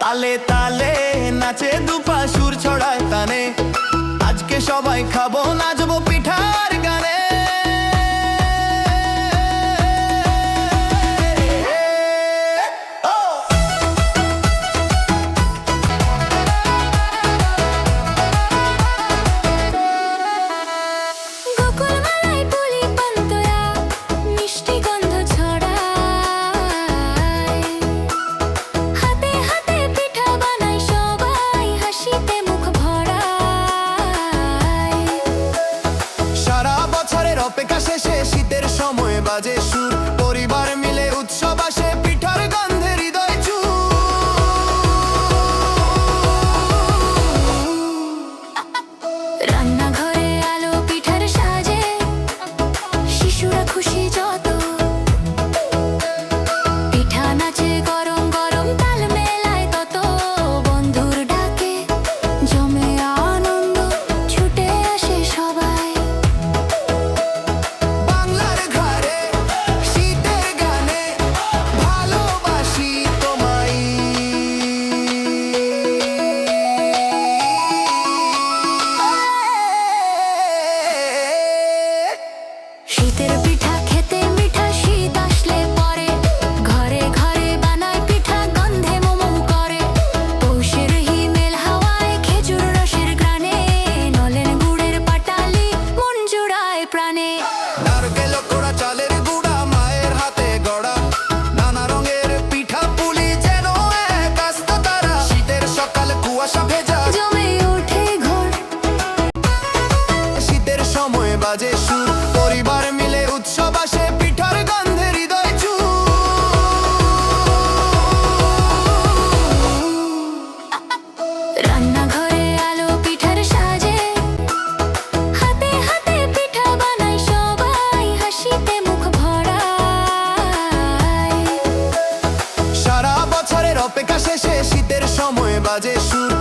তালে তালে নাচে দুপা সুর ছড়ায় তানে, আজকে সবাই খাবো নাচবো পিঠার গানে। অপেক্ষা শেষে শীতের সময় বাজে সুর, পরিবার মিলে উৎসব আসে পিঠার গন্ধে হৃদয় চুর। রান্নাঘরে আলো পিঠার সাজে, শিশুরা খুশি যত, পিঠা নাচে গরম গরম তাল মেলায় তত, বন্ধুর ডাকে জমে আনন্দ ছুটে আসে সবাই। শীতের পিঠা খেতে মিঠা, শীত আসলে পরে ঘরে ঘরে বানায় পিঠা গন্ধে মোমো করে। পৌষের হিমেল হাওয়ায় খেজুর রসের গ্রানে, নলেন গুড়ের পাটালি মন জুড়ায় প্রাণে। নারকেল কোড়া চালের গুড়া মায়ের হাতে গড়া, নানা রঙের পিঠা পুলি যেন এক আস্ত তারা। শীতের সকাল কুয়াশা ভেজা জমে ওঠে ঘর, শীতের সময় বাজে সুর, পরিবার মিলে উৎসব আসে পিঠার গন্ধে হৃদয় চুর। রান্নাঘরে আলো পিঠার সাজে, হাতে হাতে পিঠা বানায় সবাই, হাসিতে মুখ ভরায়। সারা বছরের অপেক্ষা শেষে শীতের সময় বাজে সুর।